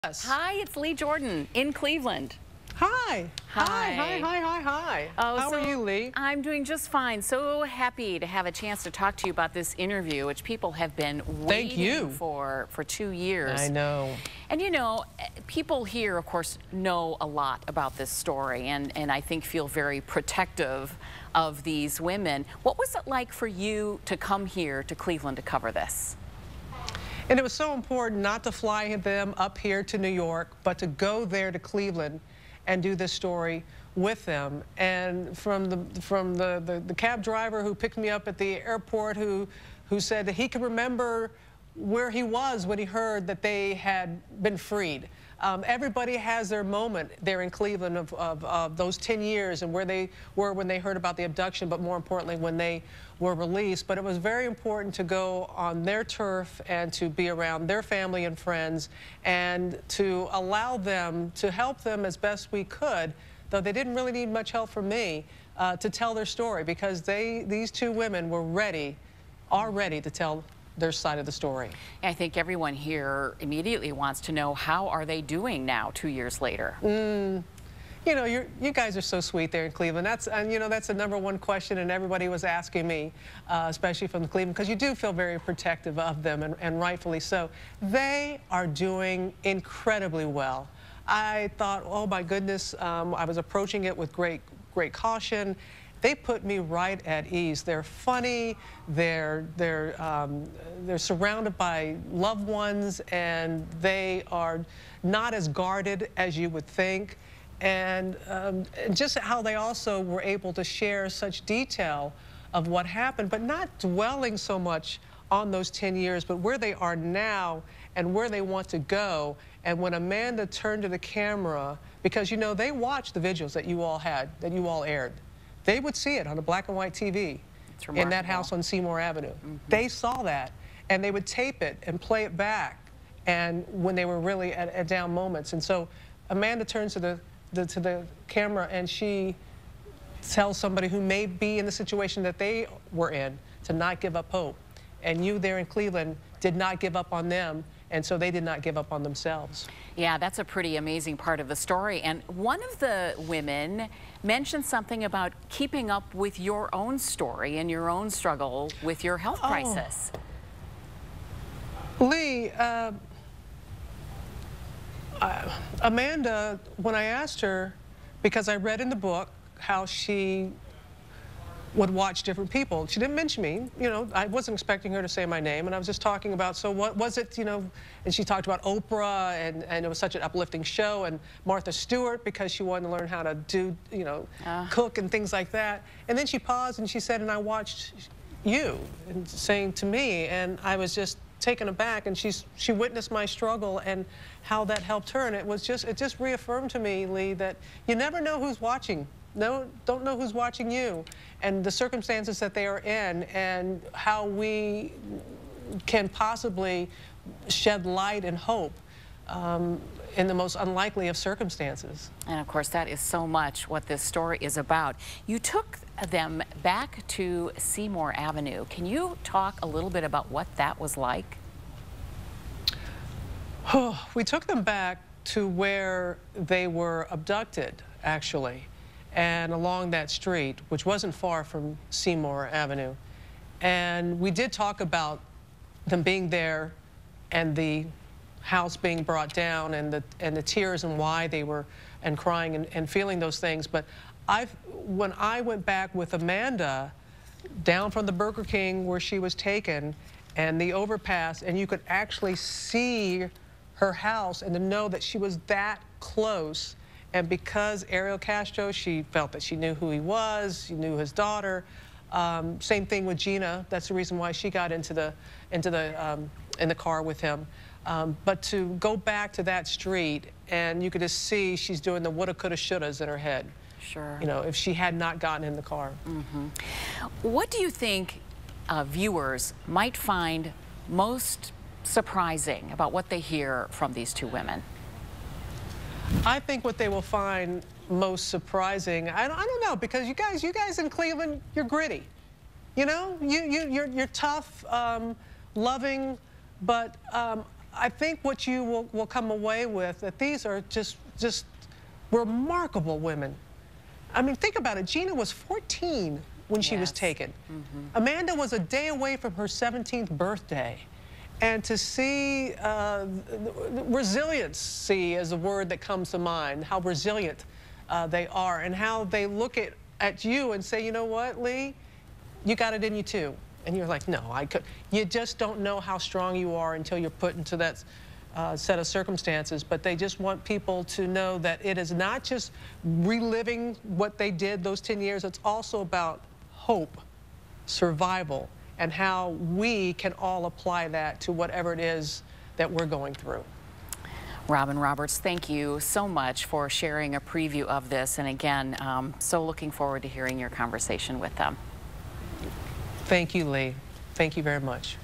Yes. Hi, it's Lee Jordan in Cleveland. Hi. Hi. Oh, How are you, Lee? I'm doing just fine. So happy to have a chance to talk to you about this interview, which people have been waiting for 2 years. I know. And you know, people here, of course, know a lot about this story and I think feel very protective of these women. What was it like for you to come here to Cleveland to cover this? And it was so important not to fly them up here to New York, but to go there to Cleveland and do this story with them. And from the cab driver who picked me up at the airport, who said that he could remember where he was when he heard that they had been freed. Everybody has their moment there in Cleveland of those 10 years and where they were when they heard about the abduction, but more importantly, when they were released. But it was very important to go on their turf and to be around their family and friends and to allow them, to help them as best we could, though they didn't really need much help from me, to tell their story, because these two women were are ready to tell their side of the story. I think everyone here immediately wants to know, how are they doing now 2 years later? You know, you guys are so sweet there in Cleveland. You know, that's the #1 question, and everybody was asking me, especially from the Cleveland, because you do feel very protective of them, and rightfully so. They are doing incredibly well. I thought, oh my goodness, I was approaching it with great caution. They put me right at ease. They're funny. They're surrounded by loved ones, and they are not as guarded as you would think. And just how they also were able to share such detail of what happened, but not dwelling so much on those 10 years, but where they are now and where they want to go. And when Amanda turned to the camera, because, you know, they watched the vigils that you all had, that you all aired. They would see it on a black and white TV in that house on Seymour Avenue. They saw that, and they would tape it and play it back, and when they were really at down moments. And so Amanda turns to the camera, and she tells somebody who may be in the situation that they were in to not give up hope. And you there in Cleveland did not give up on them, and so they did not give up on themselves. Yeah, that's a pretty amazing part of the story. And one of the women mentioned something about keeping up with your own story and your own struggle with your health crisis. Lee, Amanda, when I asked her, because I read in the book how she would watch different people. She didn't mention me, you know, I wasn't expecting her to say my name, and I was just talking about, so what was it, you know, and she talked about Oprah, and it was such an uplifting show, and Martha Stewart, because she wanted to learn how to do, you know, cook and things like that. And then she paused and she said, and I watched you, and saying to me, and I was just taken aback, and she witnessed my struggle and how that helped her, and it just reaffirmed to me, Lee, that you never know who's watching. Don't know who's watching you, and the circumstances that they are in, and how we can possibly shed light and hope in the most unlikely of circumstances. And of course, that is so much what this story is about. You took them back to Seymour Avenue. Can you talk a little bit about what that was like? We took them back to where they were abducted, actually, and along that street, which wasn't far from Seymour Avenue. And we did talk about them being there and the house being brought down and the tears and why they were, and crying and feeling those things. But when I went back with Amanda down from the Burger King where she was taken and the overpass, and you could actually see her house and to know that she was that close. And because Ariel Castro, she felt that she knew who he was, she knew his daughter. Same thing with Gina. That's the reason why she got in the car with him. But to go back to that street, and you could just see she's doing the woulda, coulda, shouldas in her head. Sure. You know, if she had not gotten in the car. What do you think viewers might find most surprising about what they hear from these two women? I think what they will find most surprising, I don't know, because you guys in Cleveland, you're gritty. You know, you're tough, loving, but I think what you will come away with, that these are just remarkable women. I mean, think about it. Gina was 14 when she was taken. Amanda was a day away from her 17th birthday. And to see resiliency is a word that comes to mind, how resilient they are and how they look at you and say, you know what, Lee, you got it in you too. And you're like, no, I could. You just don't know how strong you are until you're put into that set of circumstances. But they just want people to know that it is not just reliving what they did those 10 years. It's also about hope, survival, and how we can all apply that to whatever it is that we're going through. Robin Roberts, thank you so much for sharing a preview of this. And again, so looking forward to hearing your conversation with them. Thank you, Lee. Thank you very much.